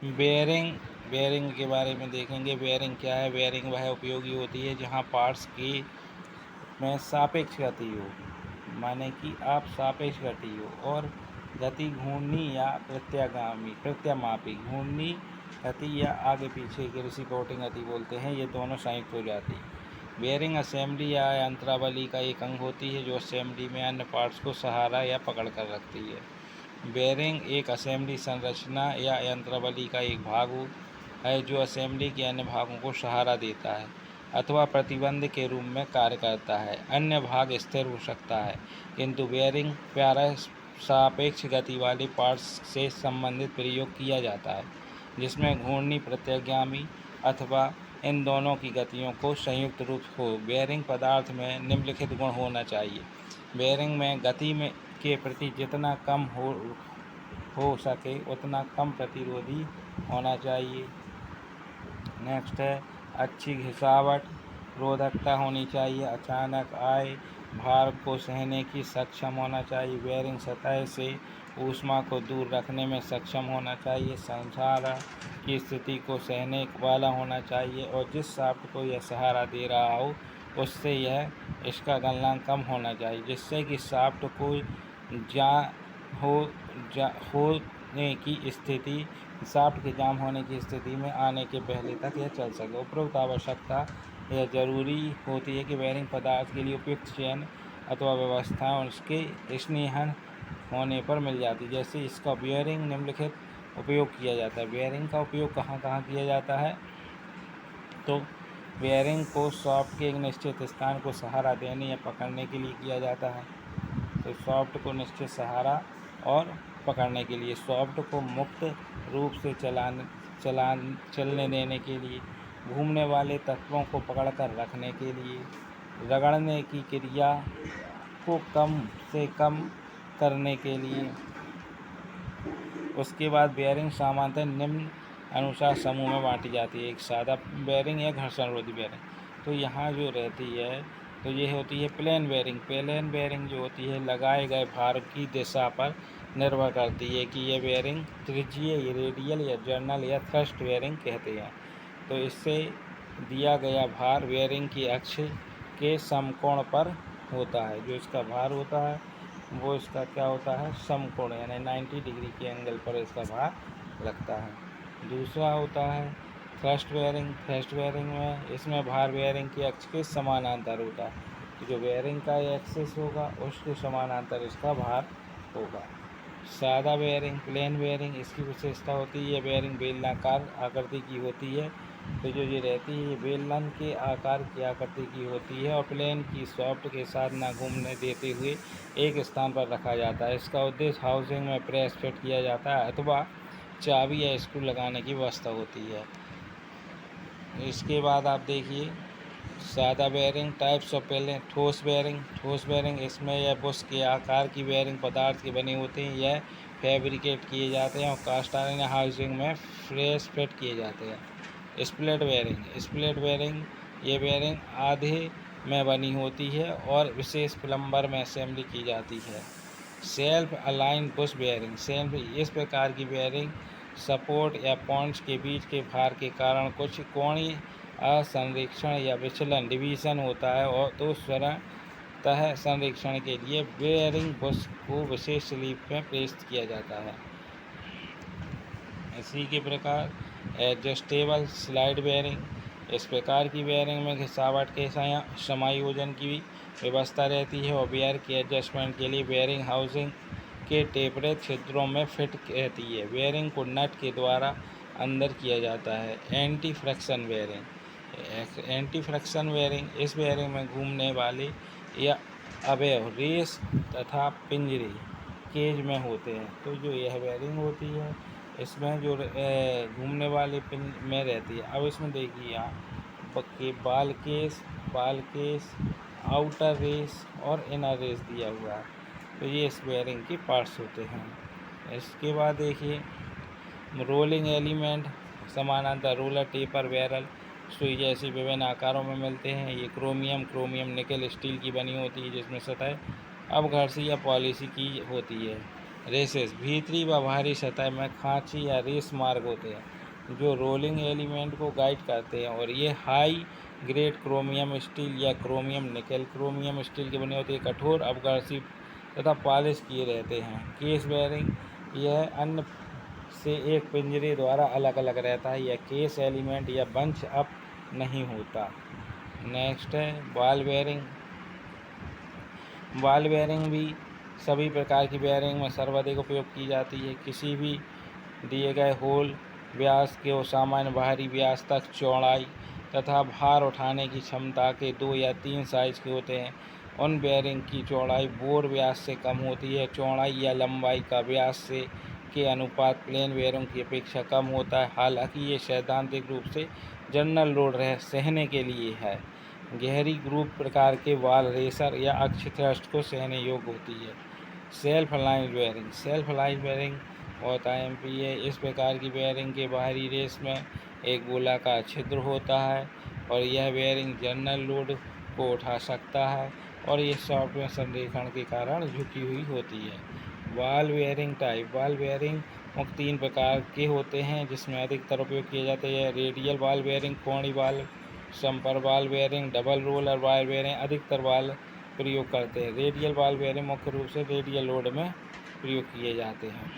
Bearing bearing के बारे में देखेंगे। बेयरिंग क्या है? बेयरिंग वह उपयोगी होती है जहाँ पार्ट्स की में सापेक्ष गति हो, माने कि आप सापेक्ष गति हो, और गति घूर्णी या प्रत्यामापी घूर्णी गति या आगे पीछे की रिसिप्रोकेटिंग गति बोलते हैं, ये दोनों संयुक्त हो जाती है। बेयरिंग असेंबली या यंत्रावली का एक अंग होती है जो असेंबली में अन्य पार्ट्स को सहारा या पकड़ कर रखती है। बेयरिंग एक असेंबली संरचना या यंत्रावली का एक भाग है जो असेंबली के अन्य भागों को सहारा देता है अथवा प्रतिबंध के रूप में कार्य करता है। अन्य भाग स्थिर हो सकता है, किंतु बेयरिंग प्रायः सापेक्ष गति वाले पार्ट्स से संबंधित प्रयोग किया जाता है जिसमें घूर्णी प्रत्यागामी अथवा इन दोनों की गतियों को संयुक्त रूप हो। बेयरिंग पदार्थ में निम्नलिखित गुण होना चाहिए। बेयरिंग में गति में के प्रति जितना कम हो सके उतना कम प्रतिरोधी होना चाहिए। नेक्स्ट है अच्छी घिसावट रोधकता होनी चाहिए। अचानक आए भार को सहने की सक्षम होना चाहिए। बेयरिंग सतह से ऊष्मा को दूर रखने में सक्षम होना चाहिए। संचालन की स्थिति को सहने वाला होना चाहिए और जिस शाफ्ट को यह सहारा दे रहा हो उससे यह इसका गलनांक कम होना चाहिए, जिससे कि शाफ्ट को होने की स्थिति शाफ्ट के जाम होने की स्थिति में आने के पहले तक यह चल सके। उपरोक्त आवश्यकता यह जरूरी होती है कि बेयरिंग पदार्थ के लिए उपयुक्त चयन अथवा व्यवस्था उसके स्नेहन होने पर मिल जाती है। जैसे इसका बेयरिंग निम्नलिखित उपयोग किया जाता है। बेयरिंग का उपयोग कहाँ कहाँ किया जाता है? तो बेयरिंग को शाफ्ट के एक निश्चित स्थान को सहारा देने या पकड़ने के लिए किया जाता है। तो शाफ्ट को निश्चित सहारा और पकड़ने के लिए, शाफ्ट को मुक्त रूप से चलने देने के लिए, घूमने वाले तत्वों को पकड़कर रखने के लिए, रगड़ने की क्रिया को कम से कम करने के लिए। उसके बाद बेयरिंग सामान्यतः निम्न अनुसार समूह में बांटी जाती है। एक सादा बेयरिंग या घर्षणरोधी बेयरिंग। तो यहाँ जो रहती है तो ये होती है प्लेन बेयरिंग। प्लेन बेयरिंग जो होती है लगाए गए भार की दिशा पर निर्भर करती है कि यह बेयरिंग त्रिज्यीय, रेडियल या जर्नल या थ्रस्ट बेयरिंग कहते हैं। तो इससे दिया गया भार बेयरिंग की अक्ष के समकोण पर होता है। जो इसका भार होता है वो इसका क्या होता है? समकोण, यानी 90 डिग्री के एंगल पर इसका भार लगता है। दूसरा होता है थ्रस्ट बेयरिंग। थ्रस्ट बेयरिंग में इसमें भार बेयरिंग की अक्ष के समानांतर होता है। तो जो बेयरिंग का एक्सिस होगा उसके समानांतर इसका भार होगा। सादा बेयरिंग, प्लेन बेयरिंग, इसकी विशेषता होती है बेयरिंग बेलनाकार आकृति की होती है। तो जो ये रहती है ये बेलन के आकार की आकृति की होती है और प्लेन की शाफ्ट के साथ ना घूमने देते हुए एक स्थान पर रखा जाता है। इसका उद्देश्य हाउसिंग में प्रेस फिट किया जाता है अथवा चाबी या स्क्रू लगाने की व्यवस्था होती है। इसके बाद आप देखिए सादा बेयरिंग, टाइप्स ऑफ बेयरिंग। ठोस बेयरिंग। ठोस बेयरिंग इसमें यह बुश के आकार की बेयरिंग पदार्थ के बने होते हैं। यह फैब्रिकेट किए जाते हैं और कास्ट आयरन हाउसिंग में फ्रेश फिट किए जाते हैं। Split bearing. स्प्लिट बेयरिंग ये बेयरिंग आधे में बनी होती है और विशेष प्लम्बर में असेंबली की जाती है। Self align Bush bearing. Self इस प्रकार की बेयरिंग सपोर्ट या पॉइंट्स के बीच के भार के कारण कुछ कोणीय असंरक्षण या विचलन डिवीजन होता है और तो स्वतः संरक्षण के लिए बेयरिंग बुश को विशेष स्लीव में प्रेस किया जाता है। इसी के प्रकार एडजस्टेबल स्लाइड बेयरिंग। इस प्रकार की बेयरिंग में घिसावट के समायोजन की व्यवस्था रहती है और बेयर के एडजस्टमेंट के लिए बेयरिंग हाउसिंग के टेपरे छिद्रों में फिट रहती है। बेयरिंग को नट के द्वारा अंदर किया जाता है। Anti friction bearing. Anti friction bearing इस बेयरिंग में घूमने वाले या अवयव रेस तथा पिंजरे केज में होते हैं। तो जो यह बेयरिंग होती है इसमें जो घूमने वाले पिन में रहती है। अब इसमें देखिए आप कि बाल केस, आउटर रेस और इनर रेस दिया हुआ है। तो ये इस बेयरिंग के पार्ट्स होते हैं। इसके बाद देखिए रोलिंग एलिमेंट। समानांतर रोलर, टेपर, बैरल, सुई जैसी विभिन्न आकारों में मिलते हैं। ये क्रोमियम निकल स्टील की बनी होती है जिसमें सतह अपघर्षी या पॉलिशी की होती है। रेसेस भीतरी व बाहरी सतह में खांची या रेस मार्ग होते हैं जो रोलिंग एलिमेंट को गाइड करते हैं, और ये हाई ग्रेड क्रोमियम स्टील या क्रोमियम निकेल क्रोमियम स्टील के बने होते हैं, कठोर अपघर्षित तथा पॉलिश किए रहते हैं। केस बेयरिंग यह अन्य से एक पिंजरे द्वारा अलग अलग रहता है, यह केस एलिमेंट या बंच अप नहीं होता। नेक्स्ट है बॉल बेयरिंग। बॉल बेयरिंग भी सभी प्रकार की बेयरिंग में सर्वाधिक उपयोग की जाती है। किसी भी दिए गए होल व्यास के सामान्य बाहरी व्यास तक चौड़ाई तथा भार उठाने की क्षमता के 2 या 3 साइज के होते हैं। उन बेयरिंग की चौड़ाई बोर व्यास से कम होती है। चौड़ाई या लंबाई का व्यास से के अनुपात प्लेन बेयरिंग की अपेक्षा कम होता है। हालांकि ये सैद्धांतिक रूप से जनरल लोड सहने के लिए है। गहरी ग्रुप प्रकार के वाल रेसर या अक्ष थ्रस्ट को सहने योग्य होती है। Self aligned bearing. Self aligned bearing होता है MPA। इस प्रकार की बेयरिंग के बाहरी रेस में एक गोलाकार छिद्र होता है और यह बेयरिंग जनरल लोड को उठा सकता है और ये सॉफ्टवेयर संरेखण के कारण झुकी हुई होती है। Ball bearing type. Ball bearing मुख्य 3 प्रकार के होते हैं जिसमें अधिकतर उपयोग किए जाते हैं। रेडियल बॉल बेयरिंग, कोणी बॉल, समपर ball bearing, double roller ball bearing अधिकतर बॉल प्रयोग करते हैं। रेडियल बॉल बेयरिंग मुख्य रूप से रेडियल लोड में प्रयोग किए जाते हैं।